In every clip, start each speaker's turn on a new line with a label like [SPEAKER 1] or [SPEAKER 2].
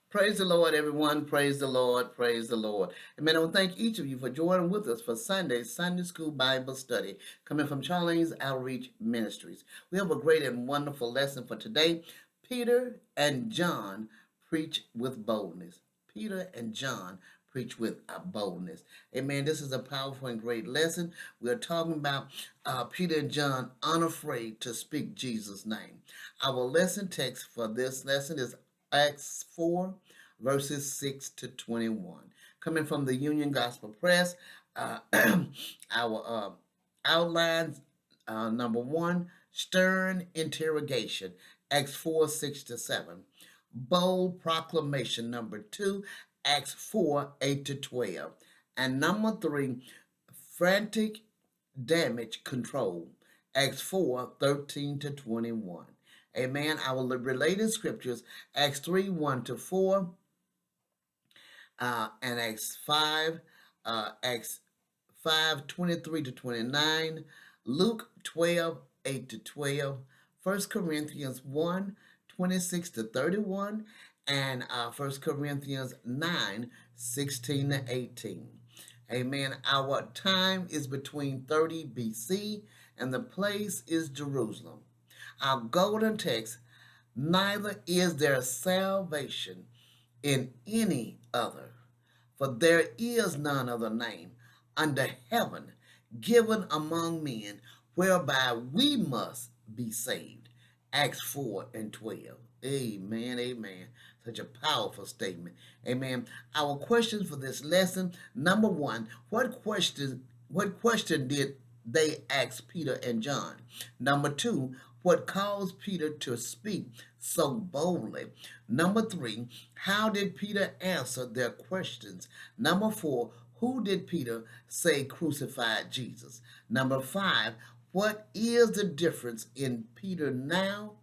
[SPEAKER 1] Praise the Lord, everyone. Praise the Lord. Praise the Lord. Amen. I want to thank each of you for joining with us for Sunday School Bible Study coming from Charlene's Outreach Ministries. We have a great and wonderful lesson for today. Peter and John preach with boldness. Peter and John preach with boldness. Amen. This is a powerful and great lesson. We are talking about Peter and John unafraid to speak Jesus' name. Our lesson text for this lesson is Acts 4, verses 6 to 21. Coming from the Union Gospel Press, our outlines number 1, stern interrogation, Acts 4, 6 to 7. Bold proclamation, number 2, Acts 4, 8 to 12. And number 3, frantic damage control, Acts 4, 13 to 21. Amen. Our related scriptures, Acts 3, 1 to 4, and Acts 5, 23 to 29, Luke 12, 8 to 12, 1 Corinthians 1, 26 to 31, and 1 Corinthians 9, 16 to 18. Amen. Our time is between 30 BC and the place is Jerusalem. Our golden text, neither is there salvation in any other, for there is none other name under heaven given among men whereby we must be saved. Acts 4 and 12. Amen, amen. Such a powerful statement. Amen. Our questions for this lesson, number 1, what question did they ask Peter and John? Number 2, what caused Peter to speak so boldly? Number 3, how did Peter answer their questions? Number 4, who did Peter say crucified Jesus? Number 5, what is the difference in Peter now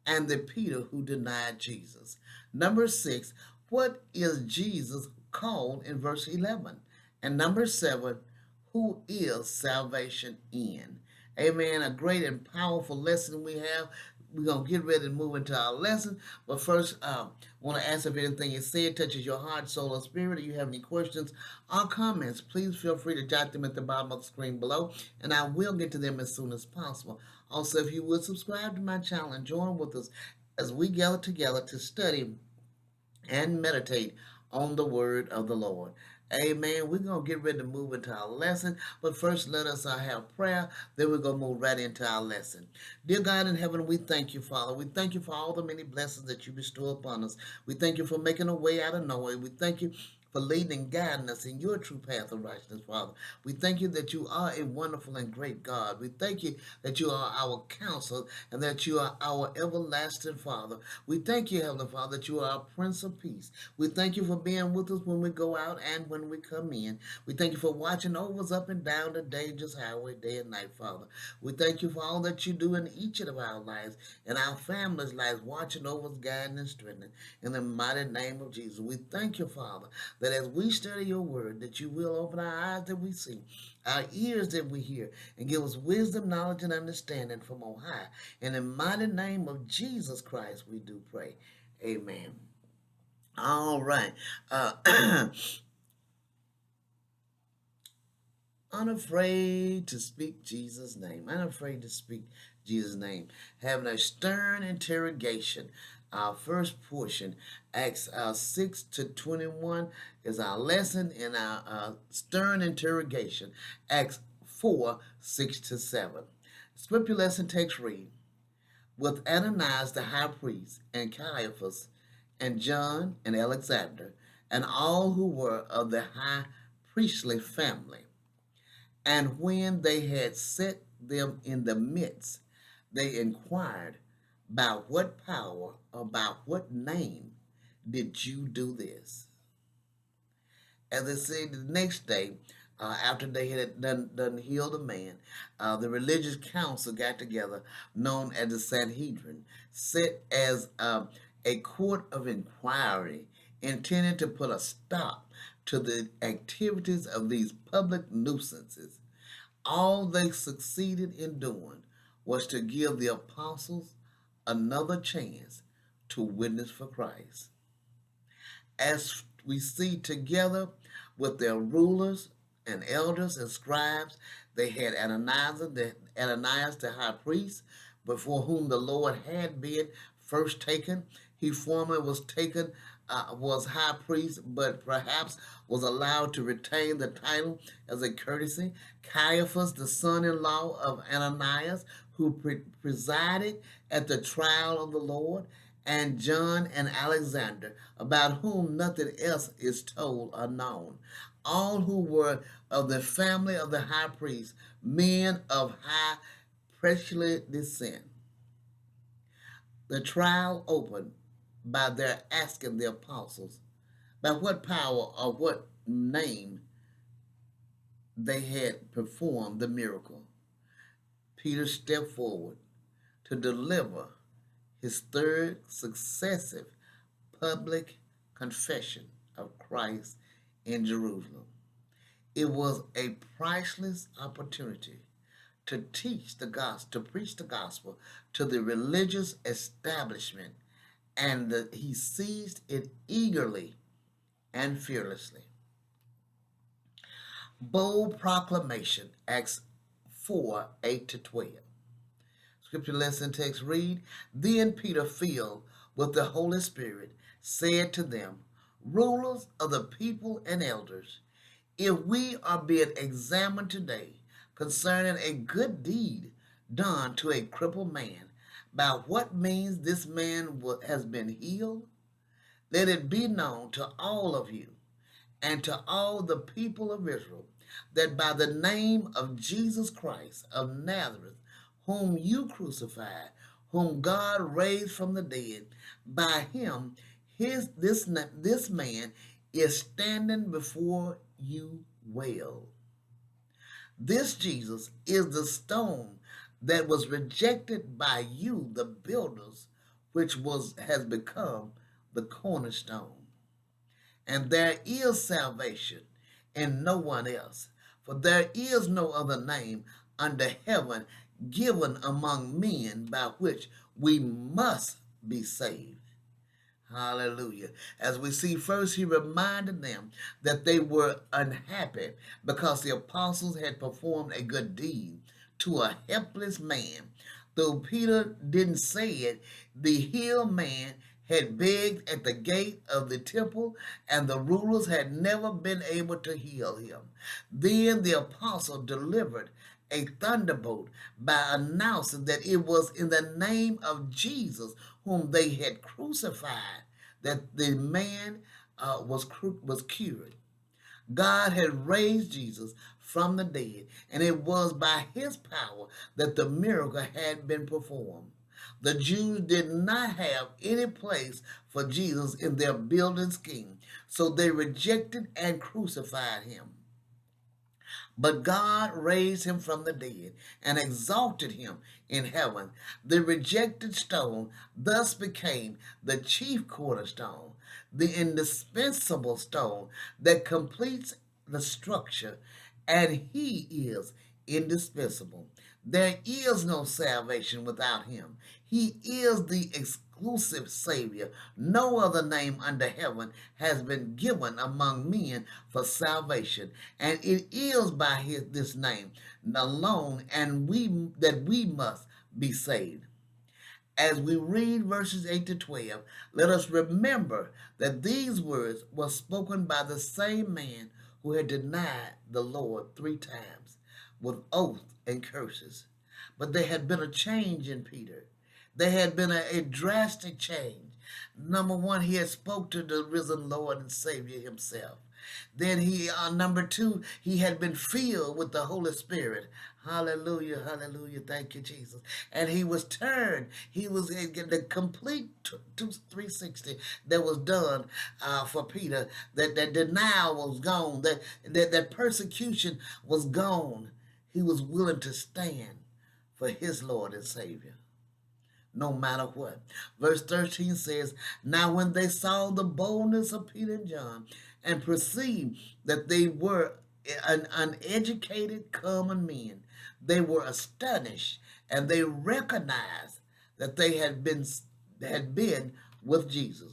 [SPEAKER 1] and the Peter who denied Jesus? Number 6, what is Jesus called in verse 11? And number 7, who is salvation in? Amen. A great and powerful lesson we have. We're going to get ready to move into our lesson. But first, I want to ask if anything is said touches your heart, soul, or spirit. If you have any questions or comments, please feel free to jot them at the bottom of the screen below, and I will get to them as soon as possible. Also, if you would subscribe to my channel and join with us as we gather together to study and meditate on the word of the Lord. Amen. We're going to get ready to move into our lesson, but first let us have prayer. Then we're going to move right into our lesson. Dear God in heaven, we thank you, Father. We thank you for all the many blessings that you bestow upon us. We thank you for making a way out of no way. We thank you for leading and guiding us in your true path of righteousness, Father. We thank you that you are a wonderful and great God. We thank you that you are our counselor and that you are our everlasting Father. We thank you, Heavenly Father, that you are our Prince of Peace. We thank you for being with us when we go out and when we come in. We thank you for watching over us up and down the dangerous highway day and night, Father. We thank you for all that you do in each of our lives and our families' lives, watching over us, guiding and strengthening. In the mighty name of Jesus, we thank you, Father, that as we study your word, that you will open our eyes that we see, our ears that we hear, and give us wisdom, knowledge, and understanding from on high. In the mighty name of Jesus Christ, we do pray. Amen. All right. Unafraid to speak Jesus' name. Unafraid to speak Jesus' name. Having a stern interrogation. Our first portion, Acts 6 to 21, is our lesson in our stern interrogation. Acts 4, 6 to 7. Scripture lesson text read, with Ananias the high priest, and Caiaphas, and John, and Alexander, and all who were of the high priestly family. And when they had set them in the midst, they inquired, by what power or by what name did you do this? As they said, the next day, after they had done healed a man, the religious council got together, known as the Sanhedrin, set as a court of inquiry intended to put a stop to the activities of these public nuisances. All they succeeded in doing was to give the apostles another chance to witness for Christ. as we see together with their rulers and elders and scribes. They had Ananias, the high priest, before whom the Lord had been first taken. He formerly was high priest, but perhaps was allowed to retain the title as a courtesy. Caiaphas, the son-in-law of Ananias, who presided at the trial of the Lord, and John and Alexander, about whom nothing else is told or known, all who were of the family of the high priest, men of high priestly descent. The trial opened by their asking the apostles by what power or what name they had performed the miracle. Peter stepped forward to deliver his third successive public confession of Christ in Jerusalem. It was a priceless opportunity to teach the gospel, to preach the gospel to the religious establishment, and he seized it eagerly and fearlessly. Bold proclamation, Acts 4, 8 to 12. Scripture lesson text read, Then Peter, filled with the Holy Spirit, said to them, Rulers of the people and elders, if we are being examined today concerning a good deed done to a crippled man, by what means this man has been healed, let it be known to all of you and to all the people of Israel that by the name of Jesus Christ of Nazareth, whom you crucified, whom God raised from the dead, by him this man is standing before you well. This Jesus is the stone that was rejected by you, the builders, which has become the cornerstone. And there is salvation in no one else, for there is no other name under heaven given among men by which we must be saved. Hallelujah. As we see first, he reminded them that they were unhappy because the apostles had performed a good deed to a helpless man. Though Peter didn't say it, the healed man had begged at the gate of the temple, and the rulers had never been able to heal him. Then the apostle delivered a thunderbolt by announcing that it was in the name of Jesus, whom they had crucified, that the man was cured. God had raised Jesus from the dead, and it was by his power that the miracle had been performed. The Jews did not have any place for Jesus in their building scheme, so they rejected and crucified him. But God raised him from the dead and exalted him in heaven. The rejected stone thus became the chief cornerstone, the indispensable stone that completes the structure, and he is indispensable. There is no salvation without him. He is the exclusive Savior. No other name under heaven has been given among men for salvation, and it is by this name alone that we must be saved. As we read verses 8 to 12, let us remember that these words were spoken by the same man who had denied the Lord 3 times with oaths and curses. But there had been a change in Peter. There had been a drastic change. Number one, he had spoke to the risen Lord and Savior himself. Then number two, he had been filled with the Holy Spirit. Hallelujah, hallelujah, thank you, Jesus. And he was turned. He was the complete 360 that was done for Peter. That denial was gone. That persecution was gone. He was willing to stand for his Lord and Savior, no matter what. Verse 13 says, Now when they saw the boldness of Peter and John and perceived that they were uneducated common men, they were astonished, and they recognized that they had been with Jesus.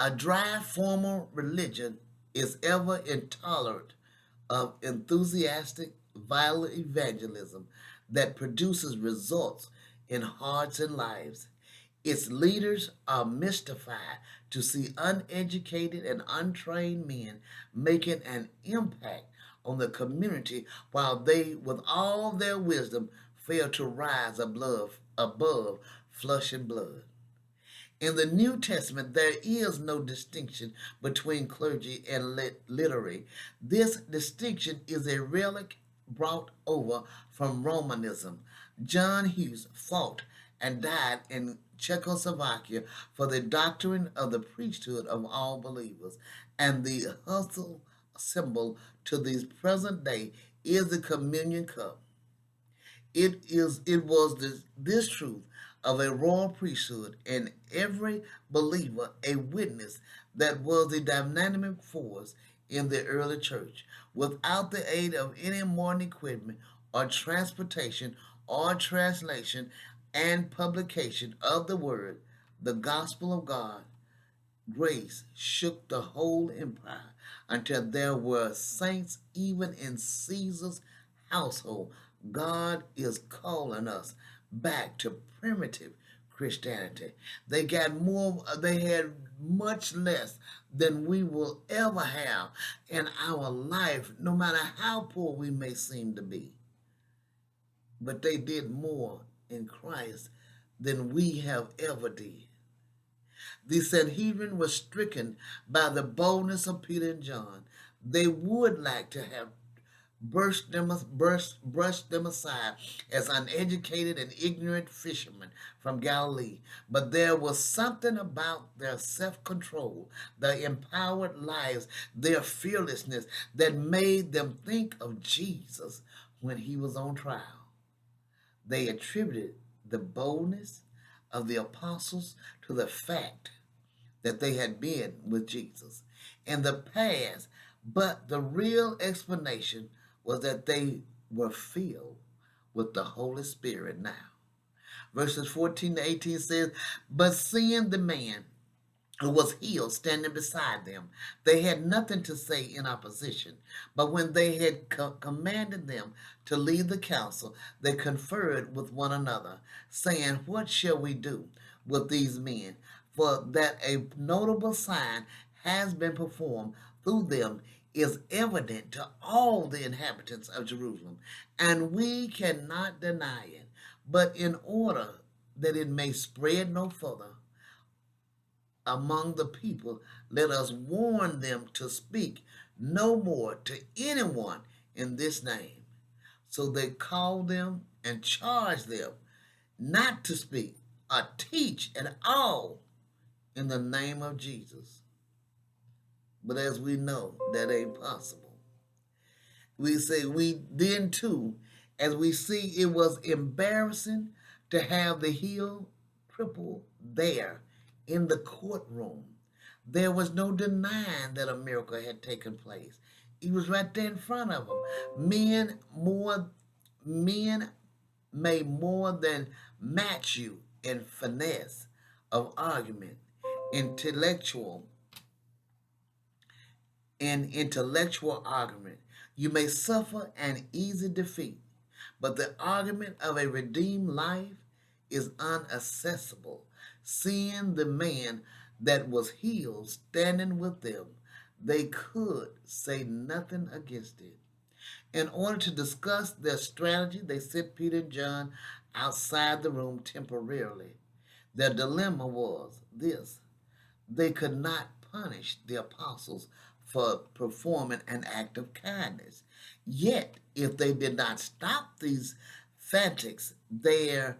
[SPEAKER 1] A dry formal religion is ever intolerant of enthusiastic, violent evangelism that produces results in hearts and lives. Its leaders are mystified to see uneducated and untrained men making an impact on the community while they, with all their wisdom, fail to rise above flesh and blood. In the New Testament, there is no distinction between clergy and literary. This distinction is a relic brought over from Romanism. John Hughes fought and died in Czechoslovakia for the doctrine of the priesthood of all believers, and the hustle symbol to the present day is the communion cup. It was this truth of a royal priesthood in every believer a witness that was the dynamic force in the early church. Without the aid of any modern equipment or transportation or translation and publication of the word, the gospel of God grace shook the whole empire until there were saints even in Caesar's household. God is calling us back to primitive Christianity. They had much less than we will ever have in our life, no matter how poor we may seem to be. But they did more in Christ than we have ever did. The Sanhedrin was stricken by the boldness of Peter and John. They would like to have brushed them aside as uneducated and ignorant fishermen from Galilee. But there was something about their self-control, their empowered lives, their fearlessness that made them think of Jesus when he was on trial. They attributed the boldness of the apostles to the fact that they had been with Jesus in the past, but the real explanation was that they were filled with the Holy Spirit now. Verses 14 to 18 says, "But seeing the man who was healed standing beside them, they had nothing to say in opposition. But when they had commanded them to leave the council, they conferred with one another, saying, What shall we do with these men? For that a notable sign has been performed through them is evident to all the inhabitants of Jerusalem, and we cannot deny it. But in order that it may spread no further among the people, let us warn them to speak no more to anyone in this name." So they called them and charged them not to speak or teach at all in the name of Jesus. But as we know, that ain't possible. As we see, it was embarrassing to have the healed cripple there in the courtroom. There was no denying that a miracle had taken place. He was right there in front of them. Men may more than match you in finesse of argument, intellectual argument. You may suffer an easy defeat, but the argument of a redeemed life is unaccessible. Seeing the man that was healed standing with them, they could say nothing against it. In order to discuss their strategy, they sent Peter and John outside the room temporarily. Their dilemma was this: they could not punish the apostles for performing an act of kindness. Yet, if they did not stop these fanatics, their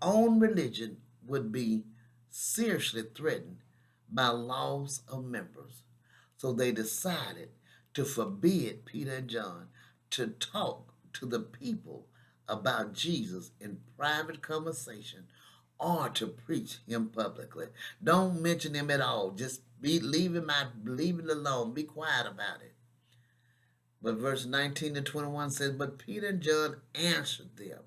[SPEAKER 1] own religion would be seriously threatened by loss of members. So they decided to forbid Peter and John to talk to the people about Jesus in private conversation or to preach him publicly. Don't mention him at all. Just leave him out, leave it alone, be quiet about it. But verse 19 to 21 says, "But Peter and John answered them,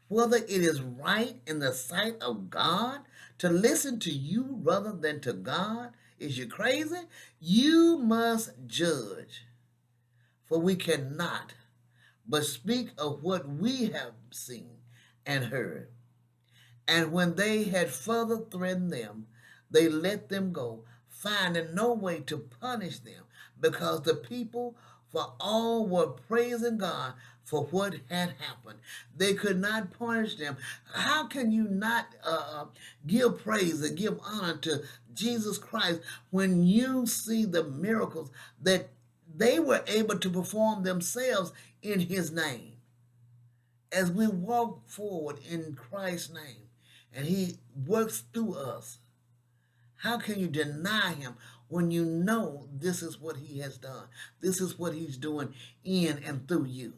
[SPEAKER 1] whether it is right in the sight of God to listen to you rather than to God Is you crazy? You must judge, for we cannot but speak of what we have seen and heard. And when they had further threatened them, they let them go, finding no way to punish them, because the people for all were praising God for what had happened. They could not punish them. How can you not give praise and give honor to Jesus Christ when you see the miracles that they were able to perform themselves in his name? As we walk forward in Christ's name and he works through us, how can you deny him when you know this is what he has done? This is what he's doing in and through you.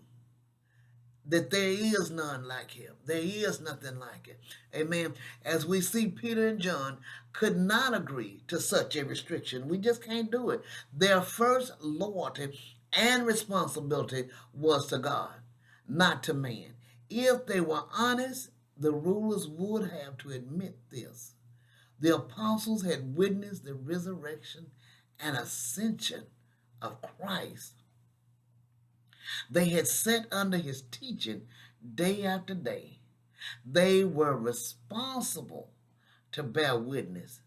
[SPEAKER 1] That there is none like him. There is nothing like it. Amen. As we see, Peter and John could not agree to such a restriction. We just can't do it. Their first loyalty and responsibility was to God, not to man. If they were honest, the rulers would have to admit this. The apostles had witnessed the resurrection and ascension of Christ. They had sat under his teaching day after day. They were responsible to bear witness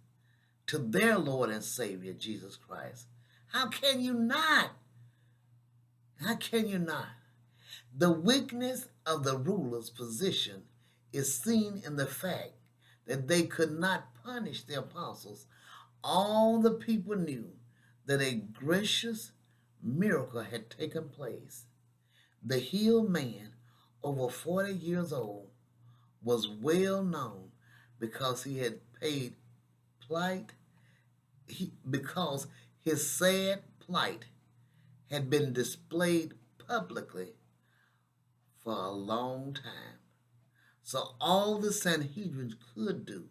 [SPEAKER 1] to their Lord and Savior, Jesus Christ. How can you not? How can you not? The weakness of the ruler's position is seen in the fact that they could not punish the apostles. All the people knew that a gracious miracle had taken place. The healed man, over 40 years old, was well known because he had paid plight, because his sad plight had been displayed publicly for a long time. So all the Sanhedrin could do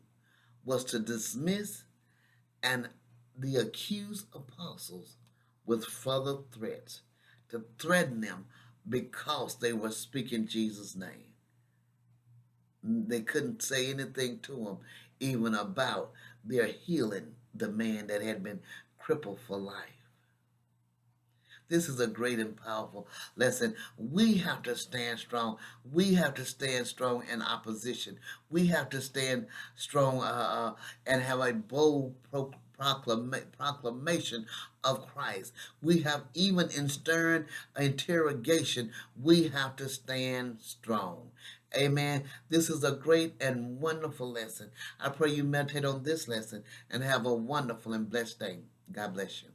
[SPEAKER 1] was to dismiss and the accused apostles with further threats, to threaten them because they were speaking Jesus' name. They couldn't say anything to them even about their healing the man that had been crippled for life. This is a great and powerful lesson. We have to stand strong. We have to stand strong in opposition. We have to stand strong and have a bold proclamation of Christ. We have, even in stern interrogation, we have to stand strong. Amen. This is a great and wonderful lesson. I pray you meditate on this lesson and have a wonderful and blessed day. God bless you.